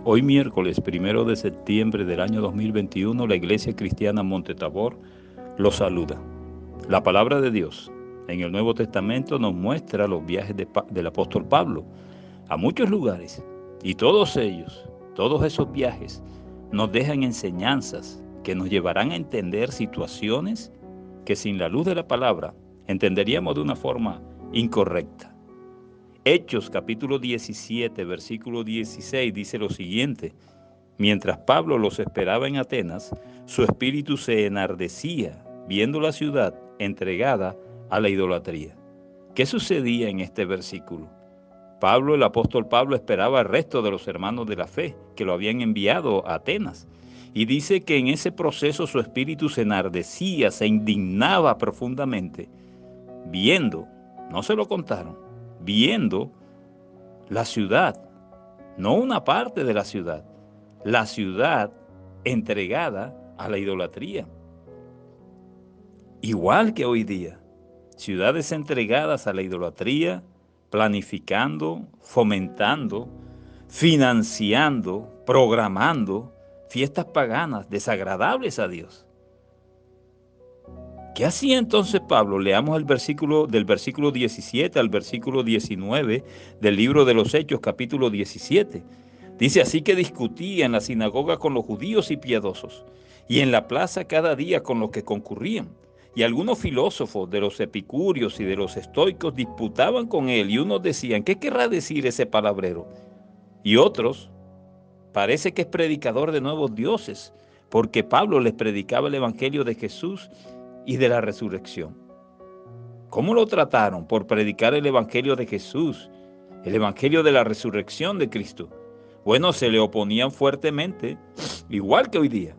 Hoy miércoles 1 de septiembre del año 2021, la Iglesia Cristiana Monte Tabor los saluda. La palabra de Dios en el Nuevo Testamento nos muestra los viajes del apóstol Pablo a muchos lugares, y todos esos viajes nos dejan enseñanzas que nos llevarán a entender situaciones que sin la luz de la palabra entenderíamos de una forma incorrecta. Hechos capítulo 17, versículo 16 dice lo siguiente: mientras Pablo los esperaba en Atenas, su espíritu se enardecía viendo la ciudad entregada a la idolatría. ¿Qué sucedía en este versículo? El apóstol Pablo esperaba al resto de los hermanos de la fe que lo habían enviado a Atenas. Y dice que en ese proceso su espíritu se enardecía, se indignaba profundamente, viendo, no se lo contaron, viendo la ciudad, no una parte de la ciudad entregada a la idolatría. Igual que hoy día, ciudades entregadas a la idolatría, planificando, fomentando, financiando, programando fiestas paganas desagradables a Dios. ¿Qué hacía entonces Pablo? Leamos el versículo del versículo 17 al versículo 19 del libro de los Hechos, capítulo 17. Dice: así que discutía en la sinagoga con los judíos y piadosos, y en la plaza cada día con los que concurrían. Y algunos filósofos de los epicúreos y de los estoicos disputaban con él, y unos decían: ¿qué querrá decir ese palabrero? Y otros: parece que es predicador de nuevos dioses, porque Pablo les predicaba el evangelio de Jesús y de la resurrección. ¿Cómo lo trataron? Por predicar el evangelio de Jesús, el evangelio de la resurrección de Cristo. Bueno, se le oponían fuertemente, igual que hoy día.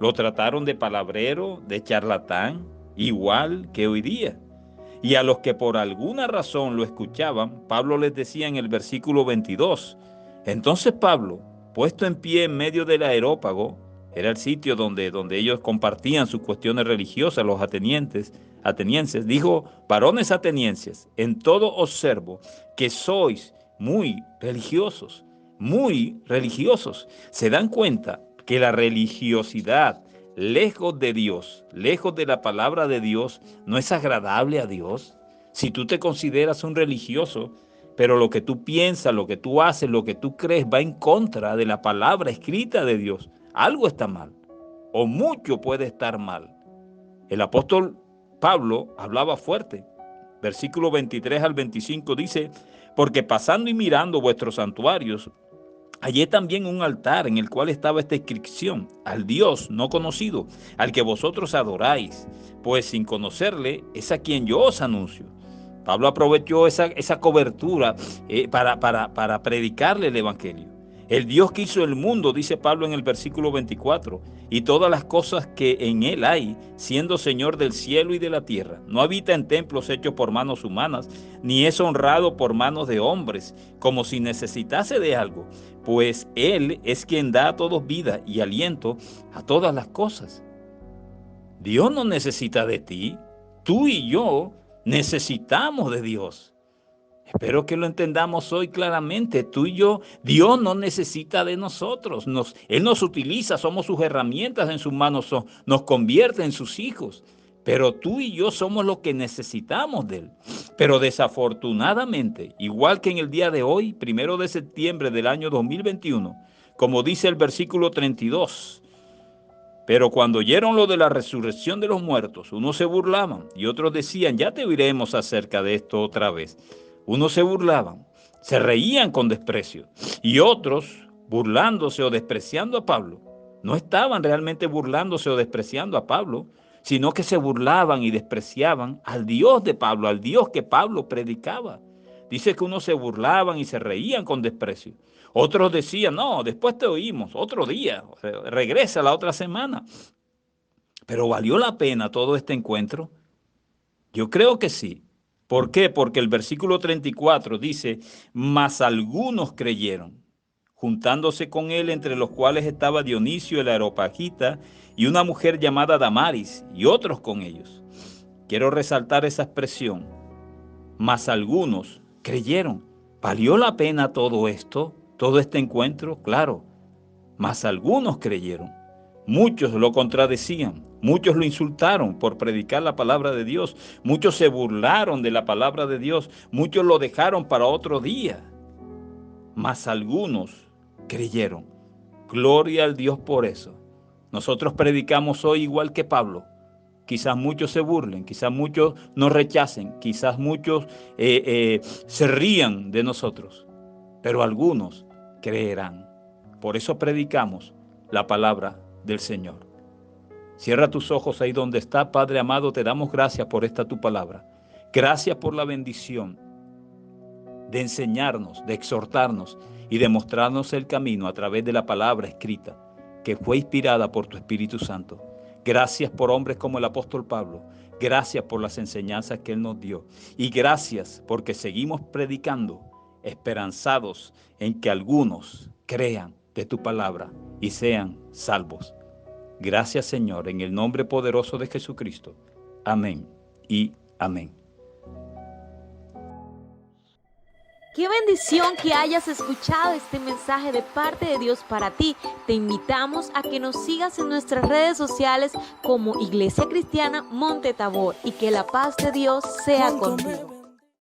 Lo trataron de palabrero, de charlatán, igual que hoy día. Y a los que por alguna razón lo escuchaban, Pablo les decía en el versículo 22, entonces Pablo, puesto en pie en medio del Areópago, era el sitio donde ellos compartían sus cuestiones religiosas, los atenienses, dijo: varones atenienses, en todo observo que sois muy religiosos. ¿Se dan cuenta que la religiosidad, lejos de Dios, lejos de la palabra de Dios, no es agradable a Dios? Si tú te consideras un religioso, pero lo que tú piensas, lo que tú haces, lo que tú crees va en contra de la palabra escrita de Dios, algo está mal, o mucho puede estar mal. El apóstol Pablo hablaba fuerte. Versículo 23 al 25 dice: porque pasando y mirando vuestros santuarios, hallé también un altar en el cual estaba esta inscripción: al Dios no conocido, al que vosotros adoráis, pues sin conocerle es a quien yo os anuncio. Pablo aprovechó esa cobertura para predicarle el evangelio. El Dios que hizo el mundo, dice Pablo en el versículo 24, y todas las cosas que en él hay, siendo Señor del cielo y de la tierra, no habita en templos hechos por manos humanas, ni es honrado por manos de hombres, como si necesitase de algo, pues Él es quien da a todos vida y aliento a todas las cosas. Dios no necesita de ti, tú y yo necesitamos de Dios. Espero que lo entendamos hoy claramente. Tú y yo, Dios no necesita de nosotros. Él nos utiliza, somos sus herramientas en sus manos, nos convierte en sus hijos. Pero tú y yo somos los que necesitamos de Él. Pero desafortunadamente, igual que en el día de hoy, 1 de septiembre del año 2021, como dice el versículo 32, pero cuando oyeron lo de la resurrección de los muertos, unos se burlaban y otros decían: ya te oiremos acerca de esto otra vez. Unos se burlaban, se reían con desprecio, y otros, burlándose o despreciando a Pablo, no estaban realmente burlándose o despreciando a Pablo, sino que se burlaban y despreciaban al Dios de Pablo, al Dios que Pablo predicaba. Dice que unos se burlaban y se reían con desprecio. Otros decían: no, después te oímos, otro día, regresa la otra semana. Pero ¿valió la pena todo este encuentro? Yo creo que sí. ¿Por qué? Porque el versículo 34 dice: mas algunos creyeron, juntándose con él, entre los cuales estaba Dionisio el Areopagita y una mujer llamada Damaris, y otros con ellos. Quiero resaltar esa expresión: mas algunos creyeron. ¿Valió la pena todo esto? todo este encuentro? Claro, mas algunos creyeron. Muchos lo contradecían, muchos lo insultaron por predicar la palabra de Dios, muchos se burlaron de la palabra de Dios, muchos lo dejaron para otro día, mas algunos creyeron. Gloria al Dios por eso. Nosotros predicamos hoy igual que Pablo. Quizás muchos se burlen, quizás muchos nos rechacen, quizás muchos se rían de nosotros, pero algunos creerán. Por eso predicamos la palabra del Señor. Cierra tus ojos ahí donde está, Padre amado, te damos gracias por esta tu palabra. Gracias por la bendición de enseñarnos, de exhortarnos y de mostrarnos el camino a través de la palabra escrita, que fue inspirada por tu Espíritu Santo. Gracias por hombres como el apóstol Pablo. Gracias por las enseñanzas que él nos dio. Y gracias porque seguimos predicando, esperanzados en que algunos crean de tu palabra y sean salvos. Gracias, Señor, en el nombre poderoso de Jesucristo. Amén y amén. Qué bendición que hayas escuchado este mensaje de parte de Dios para ti. Te invitamos a que nos sigas en nuestras redes sociales como Iglesia Cristiana Monte Tabor y que la paz de Dios sea contigo.